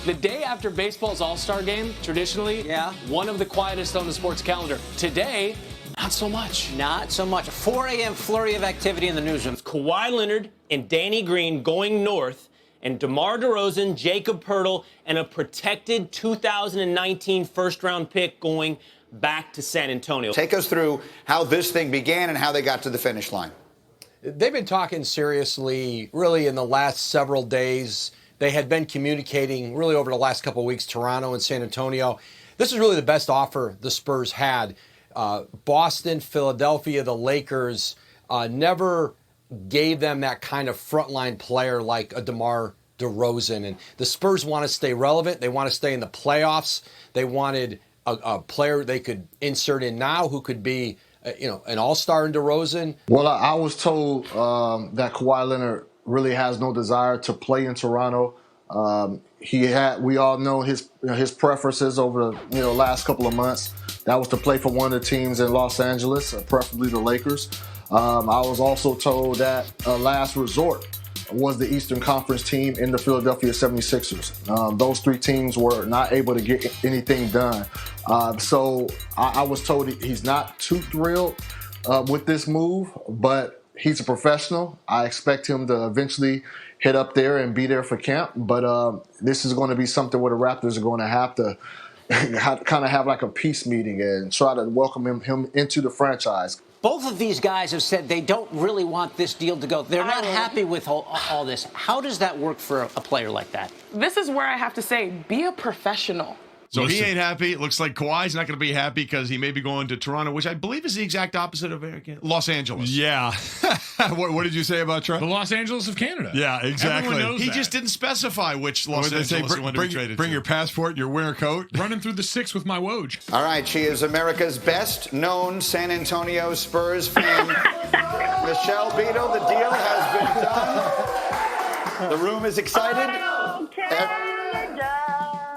The day after baseball's All-Star game, traditionally, one of the quietest on the sports calendar. Today, not so much. Not so much. A 4 a.m. flurry of activity in the newsroom. Kawhi Leonard and Danny Green going north, and DeMar DeRozan, Jacob Poeltl, and a protected 2019 first-round pick going back to San Antonio. Take us through how this thing began and how they got to the finish line. They've been talking seriously, really, in the last several days. They had been communicating, really, over the last couple of weeks, Toronto and San Antonio. This is really the best offer the Spurs had. Boston, Philadelphia, the Lakers never gave them that kind of frontline player like a DeMar DeRozan. And the Spurs want to stay relevant. They want to stay in the playoffs. They wanted a player they could insert in now who could be, an all-star in DeRozan. Well, I was told that Kawhi Leonard really has no desire to play in Toronto. We all know his preferences over the last couple of months. That was to play for one of the teams in Los Angeles, preferably the Lakers. I was also told that last resort was the Eastern Conference team in the Philadelphia 76ers. Those three teams were not able to get anything done. So I was told he's not too thrilled with this move, but he's a professional. I expect him to eventually head up there and be there for camp. But this is going to be something where the Raptors are going to have to kind of have like a peace meeting and try to welcome him into the franchise. Both of these guys have said they don't really want this deal to go. They're not happy with all this. How does that work for a player like that? This is where I have to say, be a professional. So he ain't happy. It looks like Kawhi's not going to be happy because he may be going to Toronto, which I believe is the exact opposite of Los Angeles. Yeah. What did you say about Toronto? The Los Angeles of Canada. Yeah, exactly. Everyone knows He that. just didn't specify which Los Angeles he wanted to be traded Bring to. your passport and your winter coat. Running through the six with my Woj. All right, she is America's best-known San Antonio Spurs fan. Michelle Beadle, the deal has been done. The room is excited.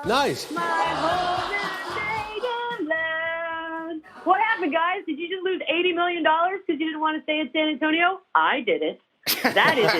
Nice. What happened, guys? Did you just lose $80 million because you didn't want to stay in San Antonio? I didn't. That is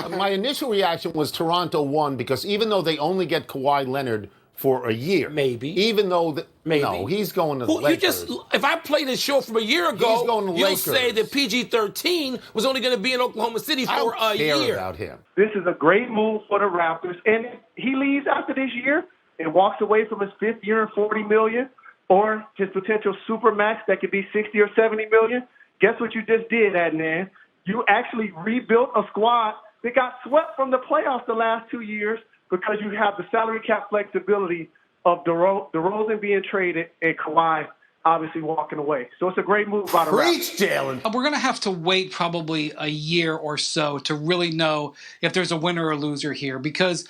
insane. My initial reaction was Toronto won because even though they only get Kawhi Leonard for a year, even though no, he's going to the Lakers. If I played this show from a year ago, He's going to you'll Lakers. say that PG-13 was only going to be in Oklahoma City I for don't a care year. about him. This is a great move for the Raptors. And if he leaves after this year and walks away from his fifth year and $40 million, or his potential super max that could be $60 or $70 million, guess what you just did, Adnan? You actually rebuilt a squad that got swept from the playoffs the last 2 years because you have the salary cap flexibility of DeRozan being traded and Kawhi obviously walking away. So it's a great move by the Raptors. Jalen. We're going to have to wait probably a year or so to really know if there's a winner or loser here, because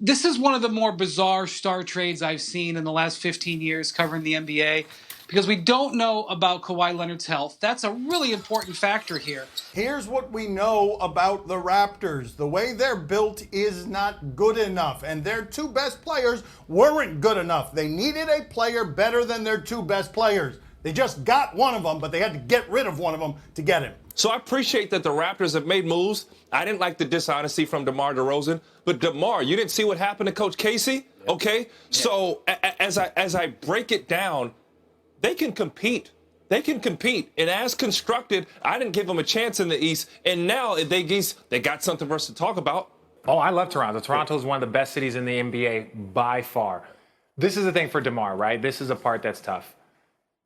this is one of the more bizarre star trades I've seen in the last 15 years covering the NBA, because we don't know about Kawhi Leonard's health. That's a really important factor here. Here's what we know about the Raptors. The way they're built is not good enough, and their two best players weren't good enough. They needed a player better than their two best players. They just got one of them, but they had to get rid of one of them to get him. So I appreciate that the Raptors have made moves. I didn't like the dishonesty from DeMar DeRozan, but DeMar, you didn't see what happened to Coach Casey? Okay? Yeah. So as I break it down, they can compete. They can compete. And as constructed, I didn't give them a chance in the East. And now they got something for us to talk about. Oh, I love Toronto. Toronto is one of the best cities in the NBA by far. This is the thing for DeMar, right? This is a part that's tough.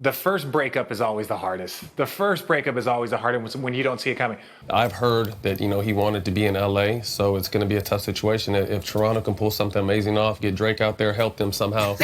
The first breakup is always the hardest. The first breakup is always the hardest when you don't see it coming. I've heard that, he wanted to be in L.A., so it's going to be a tough situation. If Toronto can pull something amazing off, get Drake out there, help them somehow,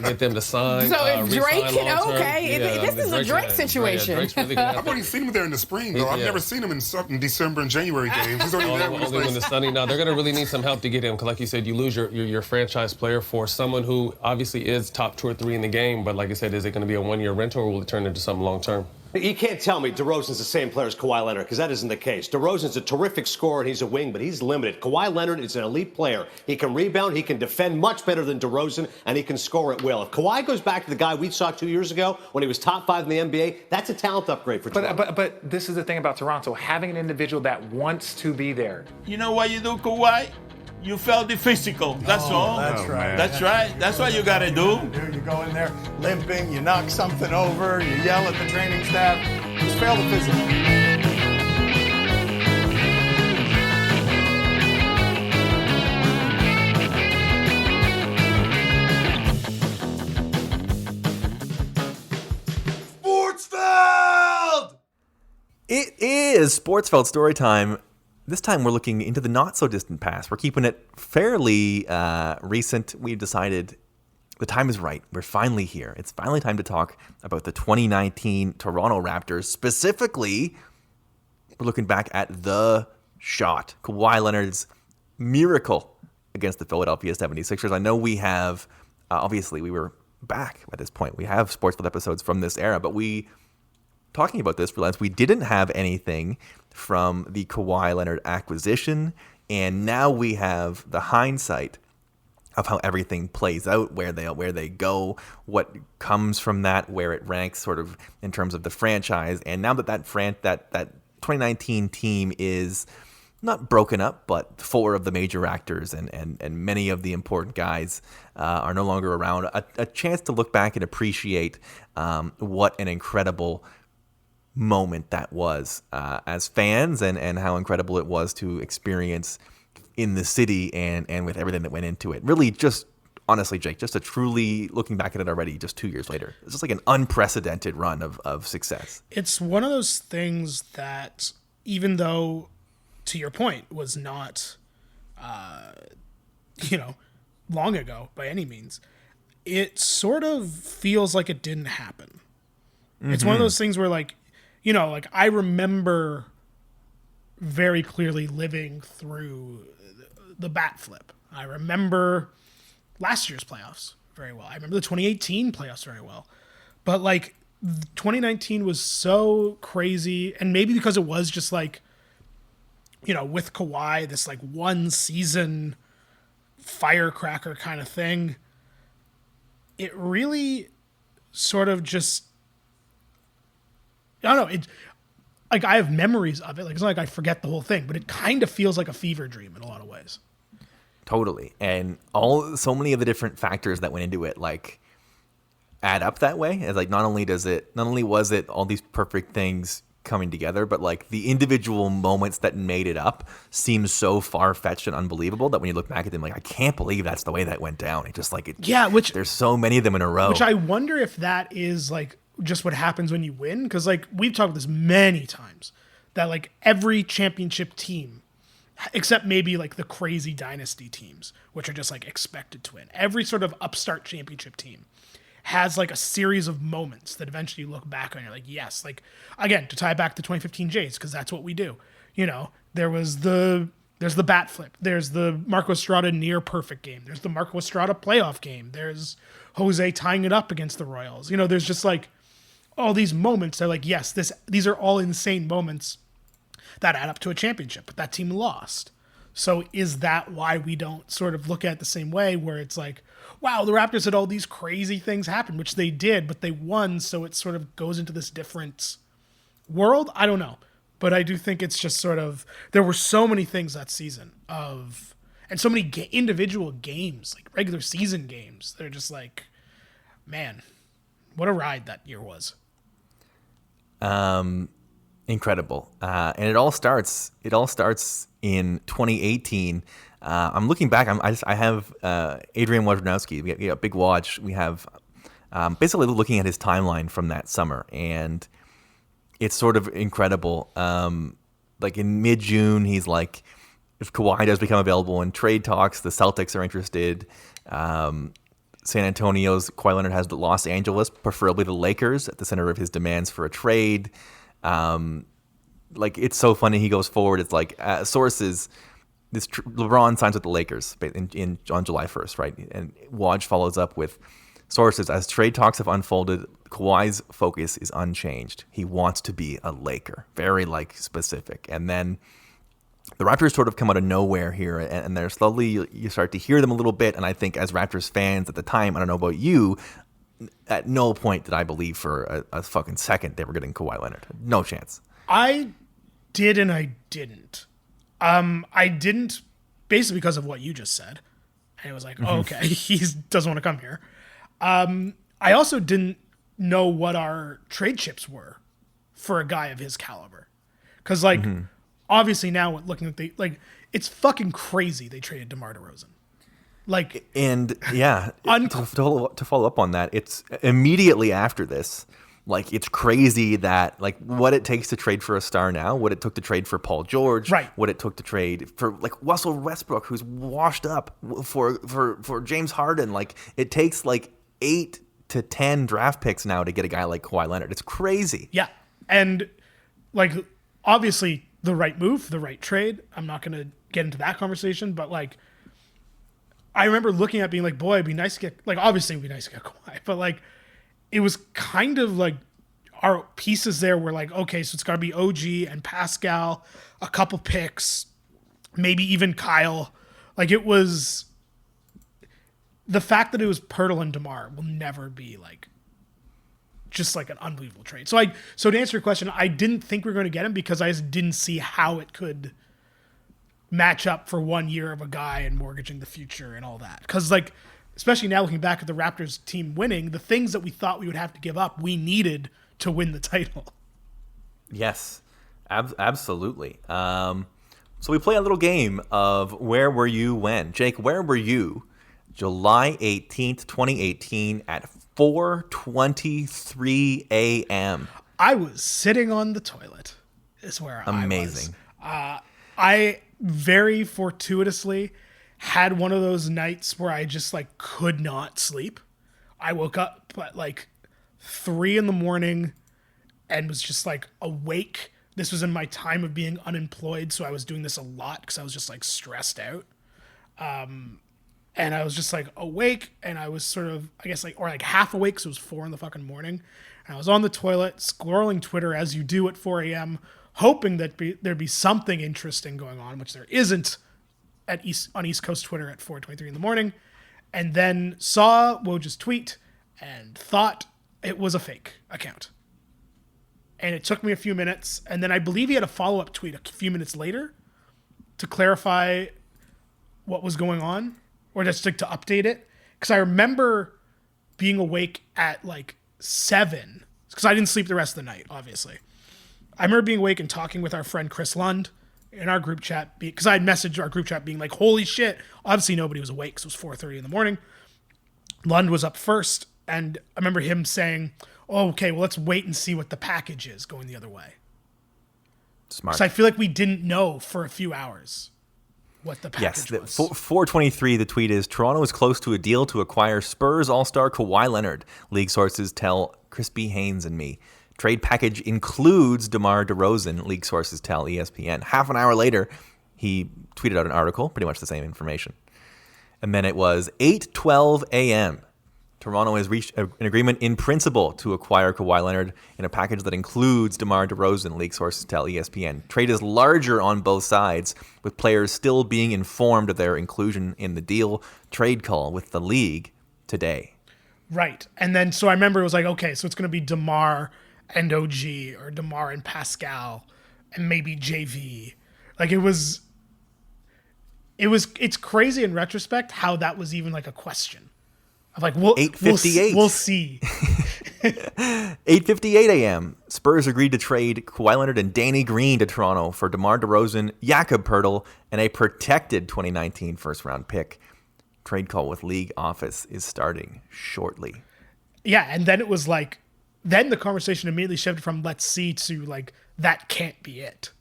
get them to sign. So if Drake this is a Drake situation. I've already seen him there in the spring, though. I've never seen him in December and January games. He's already there only when it's sunny. Now, they're going to really need some help to get him, because like you said, you lose your franchise player for someone who obviously is top 2 or 3 in the game, but like I said, is it going to be a one-year rental, or will it turn into something long-term? You can't tell me DeRozan's the same player as Kawhi Leonard, because that isn't the case. DeRozan's a terrific scorer, and he's a wing, but he's limited. Kawhi Leonard is an elite player. He can rebound, he can defend much better than DeRozan, and he can score at will. If Kawhi goes back to the guy we saw 2 years ago when he was top 5 in the NBA, that's a talent upgrade for Toronto. But this is the thing about Toronto, having an individual that wants to be there. You know why you do, Kawhi? you felt the physical. That's all. That's right. That's right. That's what you got to do. You go in there limping, you knock something over, you yell at the training staff. Just fail the physical. Sportsfeld! It is Sportsfeld Storytime. This time we're looking into the not-so-distant past. We're keeping it fairly recent. We've decided the time is right. We're finally here. It's finally time to talk about the 2019 Toronto Raptors. Specifically, we're looking back at the shot. Kawhi Leonard's miracle against the Philadelphia 76ers. I know we have, obviously we were back at this point. We have Sportsfeld episodes from this era, but talking about this, realized we didn't have anything from the Kawhi Leonard acquisition, and now we have the hindsight of how everything plays out, where they go, what comes from that, where it ranks sort of in terms of the franchise. And now that 2019 team is not broken up, but 4 of the major actors and many of the important guys are no longer around, a chance to look back and appreciate what an incredible moment that was as fans, and how incredible it was to experience in the city and with everything that went into it. Really, just honestly, Jake, just a truly, looking back at it already just 2 years later, it's just like an unprecedented run of success. It's one of those things that, even though, to your point, was not long ago by any means, it sort of feels like it didn't happen. Mm-hmm. It's one of those things where, I remember very clearly living through the bat flip. I remember last year's playoffs very well. I remember the 2018 playoffs very well. But 2019 was so crazy, and maybe because it was just with Kawhi, this one season firecracker kind of thing, it really sort of just, I don't know, I have memories of it. It's not like I forget the whole thing, but it kind of feels like a fever dream in a lot of ways. Totally. And so many of the different factors that went into it, add up that way. As not only was it all these perfect things coming together, but the individual moments that made it up seem so far-fetched and unbelievable that when you look back at them, I can't believe that's the way that went down. It just there's so many of them in a row. Which I wonder if that is just what happens when you win, because we've talked about this many times, that every championship team, except maybe the crazy dynasty teams, which are just expected to win, every sort of upstart championship team has a series of moments that eventually you look back on and you're yes, again, to tie back to 2015 Jays, because that's what we do. There's the bat flip, there's the Marco Estrada near perfect game, there's the Marco Estrada playoff game, there's Jose tying it up against the Royals. There's just all these moments. They're yes, these are all insane moments that add up to a championship, but that team lost. So is that why we don't sort of look at it the same way, where it's wow, the Raptors had all these crazy things happen, which they did, but they won, so it sort of goes into this different world? I don't know. But I do think it's just sort of, there were so many things that season and so many individual games, regular season games. They're just man, what a ride that year was. Incredible. And it all starts in 2018. I'm looking back. I have Adrian Wojnarowski. We got Big Woj. We have basically looking at his timeline from that summer, and it's sort of incredible. In mid-June, he's if Kawhi does become available in trade talks, the Celtics are interested. San Antonio's Kawhi Leonard has Los Angeles, preferably the Lakers, at the center of his demands for a trade. It's so funny. He goes forward. It's sources. LeBron signs with the Lakers on July 1st, right? And Woj follows up with sources. As trade talks have unfolded, Kawhi's focus is unchanged. He wants to be a Laker. Very specific. And then the Raptors sort of come out of nowhere here, and they're slowly, you start to hear them a little bit. And I think as Raptors fans at the time, I don't know about you, at no point did I believe for a fucking second they were getting Kawhi Leonard. No chance. I did and I didn't. I didn't basically because of what you just said. And it was like, oh, okay, he doesn't want to come here. I also didn't know what our trade chips were for a guy of his caliber. Because, like, obviously now looking at it's fucking crazy they traded DeMar DeRozan. Like, and yeah, to follow up on that, it's immediately after this. Like, it's crazy that, like, what it takes to trade for a star now, what it took to trade for Paul George, what it took to trade for, like, Russell Westbrook, who's washed up, for James Harden. Like, it takes, like, 8 to 10 draft picks now to get a guy like Kawhi Leonard. It's crazy. Yeah. And, like, obviously the right move, the right trade. I'm not going to get into that conversation, but, like, I remember looking at being like, boy, it'd be nice to get, like, obviously it'd be nice to get Kawhi, but, like, it was kind of like our pieces there were like, okay, so it's got to be OG and Pascal, a couple picks, maybe even Kyle. Like, it was the fact that it was Pirtle and DeMar will never be like just like an unbelievable trade. So to answer your question, I didn't think we were going to get him because I just didn't see how it could match up for 1 year of a guy and mortgaging the future and all that. Because, like, especially now looking back at the Raptors team winning, the things that we thought we would have to give up, we needed to win the title. Yes, absolutely. So we play a little game of where were you when? Jake, where were you July 18th, 2018 at 4:23 a.m.? I was sitting on the toilet is where Amazing. I was. I very fortuitously had one of those nights where I just like could not sleep. I woke up at like 3 a.m. and was just like awake. This was in my time of being unemployed, so I was doing this a lot because I was just like stressed out. And I was just like awake, and I was sort of, I guess, like, or like half awake, so it was 4 a.m. And I was on the toilet scrolling Twitter as you do at 4 a.m., hoping that there'd be something interesting going on, which there isn't on East Coast Twitter at 4:23 a.m. And then saw Woj's tweet and thought it was a fake account. And it took me a few minutes, and then I believe he had a follow-up tweet a few minutes later to clarify what was going on, or just like to update it. Because I remember being awake at like 7, because I didn't sleep the rest of the night, obviously. I remember being awake and talking with our friend Chris Lund in our group chat, because I had messaged our group chat being like, holy shit. Obviously nobody was awake, so it was 4:30 a.m. Lund was up first, and I remember him saying, oh, okay, well, let's wait and see what the package is going the other way. Smart. So I feel like we didn't know for a few hours what the package was. 4:23, the tweet is, Toronto is close to a deal to acquire Spurs All-Star Kawhi Leonard. League sources tell Chris B. Haynes and me. Trade package includes DeMar DeRozan, league sources tell ESPN. Half an hour later, he tweeted out an article, pretty much the same information. And then it was 8:12 a.m. Toronto has reached an agreement in principle to acquire Kawhi Leonard in a package that includes DeMar DeRozan, league sources tell ESPN. Trade is larger on both sides, with players still being informed of their inclusion in the deal. Trade call with the league today. Right. And then, so I remember it was like, okay, so it's going to be DeMar and OG, or DeMar and Pascal, and maybe JV. Like, it's crazy in retrospect how that was even like a question. Of like, 8:58. We'll see. 8:58 a.m. Spurs agreed to trade Kawhi Leonard and Danny Green to Toronto for DeMar DeRozan, Jakob Poeltl, and a protected 2019 first-round pick. Trade call with league office is starting shortly. Yeah, and then it was like, then the conversation immediately shifted from let's see to like, that can't be it.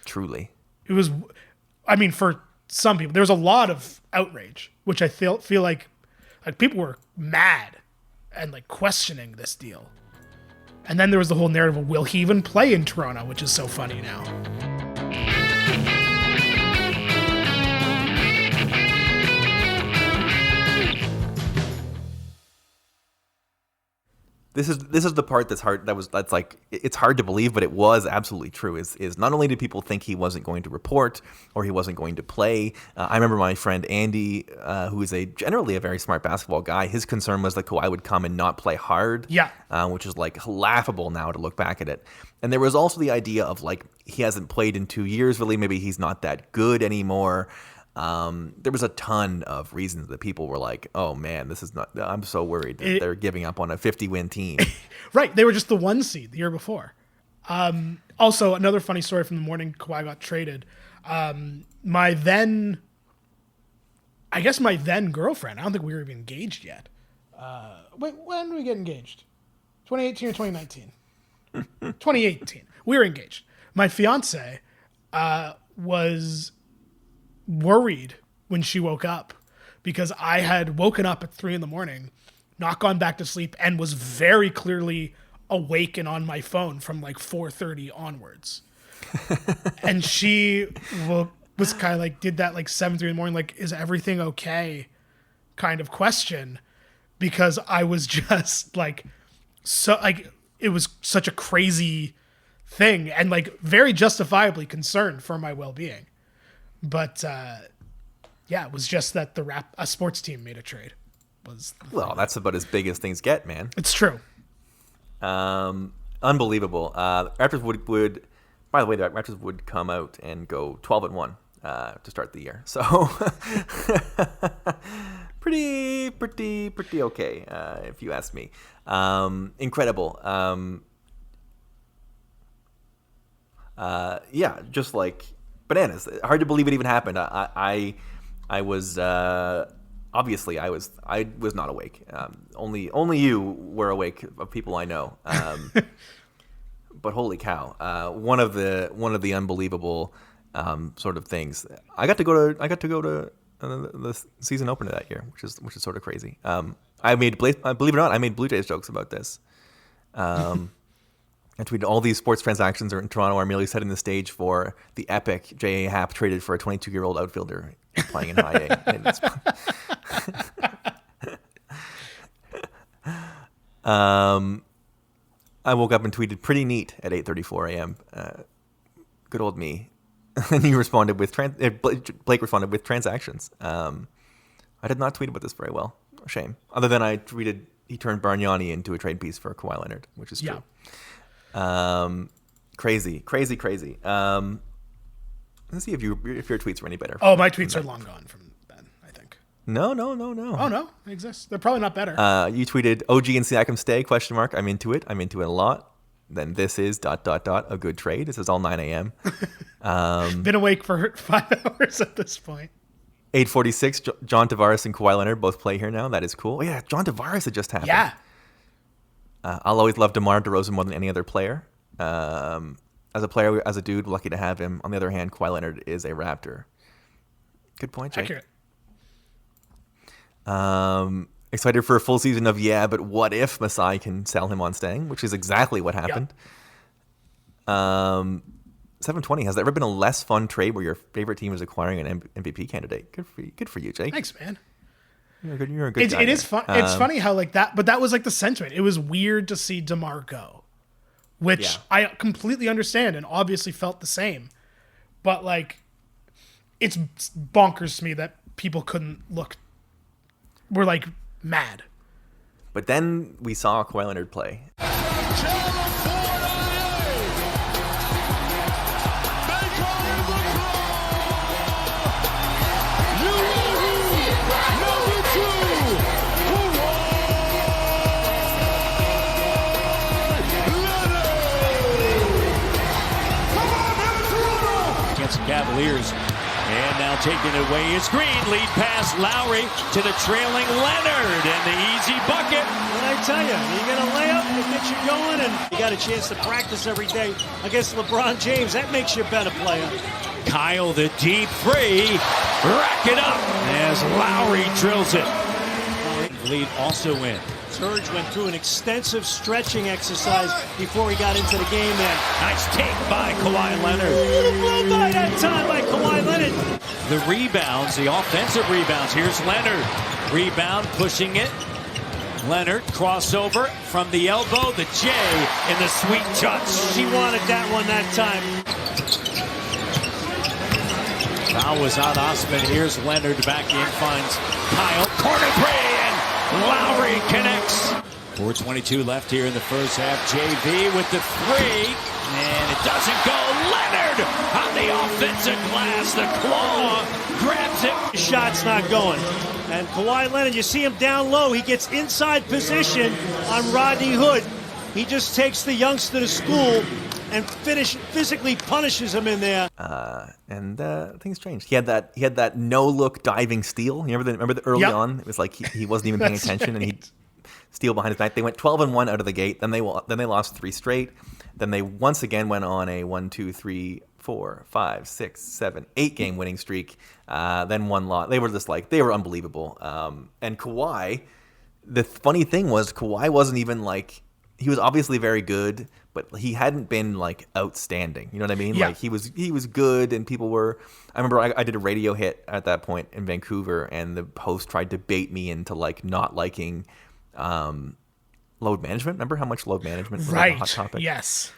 Truly. It was, I mean, for some people, there was a lot of outrage, which I feel like people were mad and like questioning this deal. And then there was the whole narrative of, will he even play in Toronto, which is so funny now. This is the part that's hard. That's like, it's hard to believe, but it was absolutely true. Is not only did people think he wasn't going to report or he wasn't going to play. I remember my friend Andy, who is generally a very smart basketball guy. His concern was that Kawhi would come and not play hard. Yeah. Which is like laughable now to look back at it. And there was also the idea of like, he hasn't played in 2 years. Really, maybe he's not that good anymore. there was a ton of reasons that people were like, oh man, this is not, I'm so worried that they're giving up on a 50-win team. Right. They were just the 1 seed the year before. Also, another funny story from the morning Kawhi got traded. My then girlfriend, I don't think we were even engaged yet. Wait, when did we get engaged? 2018 or 2019? 2018. We were engaged. My fiance was worried when she woke up because I had woken up at 3 a.m, not gone back to sleep, and was very clearly awake and on my phone from like 4:30 onwards. And she was kind of like, did that like 7:30 in the morning, like, is everything okay kind of question, because I was just like, so like, it was such a crazy thing and like very justifiably concerned for my well-being. But yeah, it was just that a sports team made a trade. Well, that's about as big as things get, man. It's true. Unbelievable. Raptors would, by the way, the Raptors would come out and go 12-1 to start the year. So pretty okay, if you ask me. Incredible. Yeah, just like bananas. Hard to believe it even happened. I was obviously I was not awake. Only you were awake of people I know. But holy cow! One of the unbelievable sort of things. I got to go to the season opener that year, which is sort of crazy. Believe it or not, I made Blue Jays jokes about this. I tweeted all these sports transactions in Toronto are merely setting the stage for the epic J.A. Happ traded for a 22-year-old outfielder playing in high A. I woke up and tweeted pretty neat at 8:34 a.m. Good old me. And he responded with Blake responded with transactions. I did not tweet about this very well. Shame. Other than I tweeted he turned Bargnani into a trade piece for Kawhi Leonard, which is true. Crazy. Let's see if your tweets were any better. Oh, my tweets are long gone from then, I think. No. Oh no, they exist. They're probably not better. You tweeted OG and Siakam stay ? I'm into it a lot. Then this is ... a good trade. This is all 9 a.m. Been awake for 5 hours at this point. 8:46. John Tavares and Kawhi Leonard both play here now. That is cool. Oh, yeah, John Tavares had just happened. Yeah. I'll always love DeMar DeRozan more than any other player. As a player, as a dude, lucky to have him. On the other hand, Kawhi Leonard is a Raptor. Good point, Jake. Accurate. Excited for a full season of but what if Masai can sell him on staying, which is exactly what happened. Yep. 720. Has there ever been a less fun trade where your favorite team is acquiring an MVP candidate? Good for you, Jake. Thanks, man. You're a good guy. It is fun. It's funny how like that, but that was like the sentiment. It was weird to see DeMar go, which I completely understand and obviously felt the same. But like, it's bonkers to me that people were like mad. But then we saw Kawhi Leonard play. Cavaliers, and now taking it away is Green. Lead pass Lowry to the trailing Leonard, and the easy bucket. What I tell you, you get a layup, it gets you going, and you got a chance to practice every day against LeBron James. That makes you a better player. Kyle the deep three, rack it up as Lowry drills it. Lead also in. Serge went through an extensive stretching exercise before he got into the game there. Nice take by Kawhi Leonard. A little blown by that time by Kawhi Leonard. The rebounds, the offensive rebounds. Here's Leonard. Rebound, pushing it. Leonard, crossover from the elbow. The J in the sweet touch. She wanted that one that time. Foul was on Osman. Here's Leonard back in, finds Kyle. Corner three, and Lowry connects. 4:22 left here in the first half. JV with the three, and it doesn't go. Leonard on the offensive glass. The claw grabs it. Shot's not going. And Kawhi Leonard, you see him down low. He gets inside position on Rodney Hood. He just takes the youngster to school and physically punishes him in there. And things changed. He had that no look diving steal. Remember the early on? It was like he wasn't even paying attention, and he'd steal behind his back. They went 12-1 out of the gate. Then they lost 3 straight. Then they once again went on a 1, 2, 3, 4, 5, 6, 7, 8 game winning streak. Then one loss. They were unbelievable. And Kawhi, the funny thing was Kawhi wasn't even like, he was obviously very good, but he hadn't been like outstanding. You know what I mean? Yeah. Like he was good, and people were. I remember I did a radio hit at that point in Vancouver, and the host tried to bait me into like not liking load management. Remember how much load management was like a hot topic? Yes.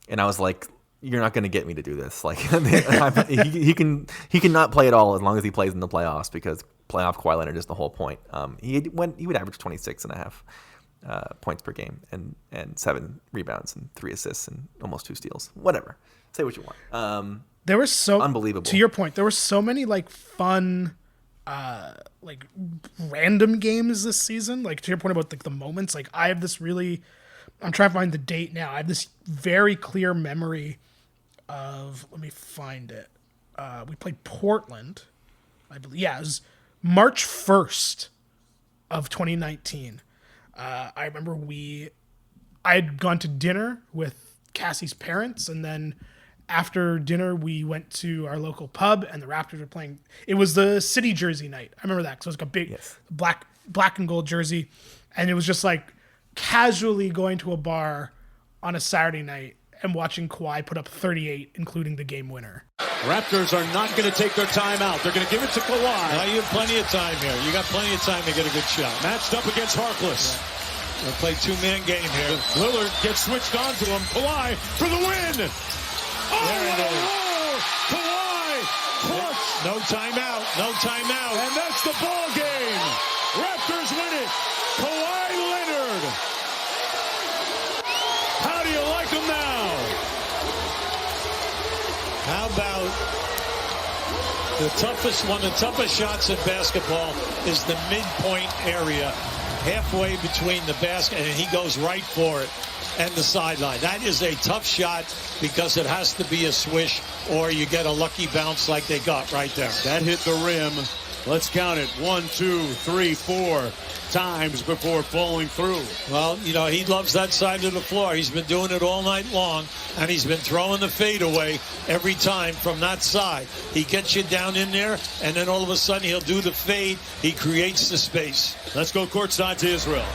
And I was like, you're not going to get me to do this. Like he can not play at all as long as he plays in the playoffs, because playoff Kawhi Leonard is the whole point. He would average 26.5 points per game and 7 rebounds and 3 assists and almost 2 steals. Whatever. Say what you want. There were so unbelievable. To your point, there were so many like fun like random games this season. Like to your point about like the moments, like I have this I'm trying to find the date now. I have this very clear memory of, let me find it. We played Portland, I believe. Yeah, it was March 1st of 2019. I remember I had gone to dinner with Cassie's parents, and then after dinner we went to our local pub, and the Raptors were playing. It was the city jersey night. I remember that, because it was like a big black and gold jersey, and it was just like casually going to a bar on a Saturday night and watching Kawhi put up 38, including the game winner. Raptors are not going to take their time out. They're going to give it to Kawhi. Now you have plenty of time here. You got plenty of time to get a good shot. Matched up against Harkless. They'll play 2-man game here. Lillard gets switched on to him. Kawhi for the win. Oh, there it is. Kawhi clutch. No timeout. No timeout. And that's the ball game. Raptors win it. Kawhi Leonard. How do you like him now? How about one of the toughest shots in basketball is the midpoint area, halfway between the basket, and he goes right for it, and the sideline. That is a tough shot, because it has to be a swish, or you get a lucky bounce like they got right there. That hit the rim. Let's count it. 1, 2, 3, 4 times before falling through. Well, he loves that side of the floor. He's been doing it all night long, and he's been throwing the fadeaway every time from that side. He gets you down in there, and then all of a sudden he'll do the fade. He creates the space. Let's go courtside to Israel.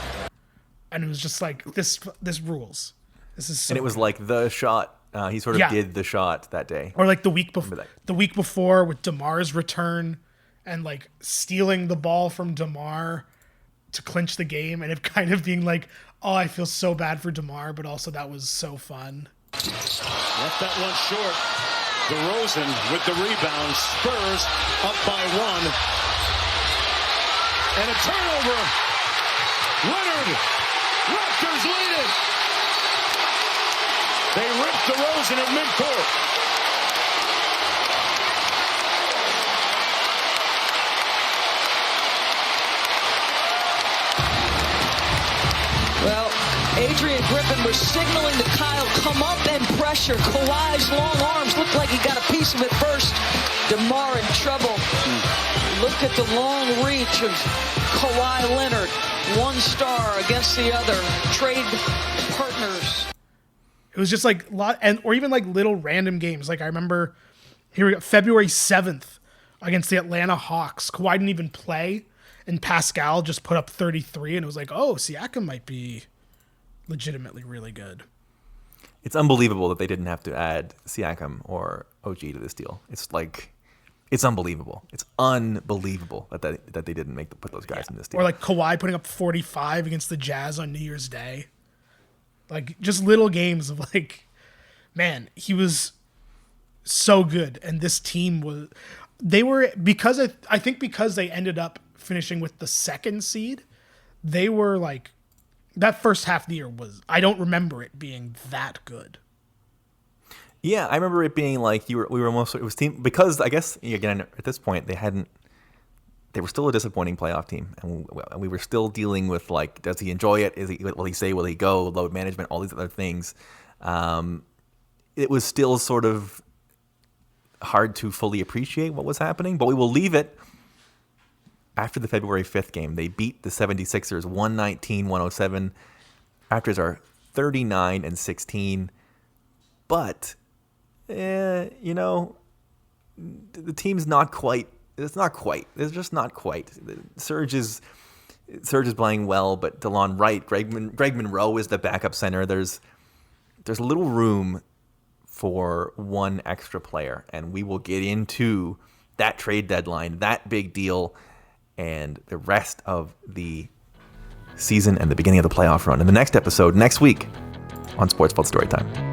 And it was just like, this rules. This is so and it was good. like the shot. He sort of did the shot that day. Or like the week before with DeMar's return and like stealing the ball from DeMar to clinch the game, and it kind of being like, oh, I feel so bad for DeMar, but also that was so fun. Left that one short. DeRozan with the rebound. Spurs up by 1. And a turnover. Leonard. Raptors lead it. They ripped DeRozan at midcourt. Well, Adrian Griffin was signaling to Kyle, come up and pressure. Kawhi's long arms looked like he got a piece of it first. DeMar in trouble. Look at the long reach of Kawhi Leonard. One star against the other. Trade partners. It was just like or even like little random games. Like I remember here we go, February 7th against the Atlanta Hawks. Kawhi didn't even play, and Pascal just put up 33, and it was like, oh, Siakam might be legitimately really good. It's unbelievable that they didn't have to add Siakam or OG to this deal. It's like, it's unbelievable. It's unbelievable that they didn't put those guys in this deal. Or like Kawhi putting up 45 against the Jazz on New Year's Day. Like just little games of like, man, he was so good, and this team was. I think because they ended up finishing with the 2nd seed, they were like That first half of the year I don't remember it being that good. Yeah, I remember it being like we were almost, it was team, because I guess, again, at this point, they were still a disappointing playoff team, and we were still dealing with, like, does he enjoy it? Will he stay? Will he go? Load management, all these other things. It was still sort of hard to fully appreciate what was happening, but we will leave it after the February 5th game. They beat the 76ers 119-107. Raptors are 39-16, but the team's not quite. It's not quite. It's just not quite. Serge is playing well, but DeLon Wright, Greg Monroe is the backup center. There's little room for one extra player, and we will get into that trade deadline, that big deal, and the rest of the season and the beginning of the playoff run in the next episode next week on Sportsfeld Storytime.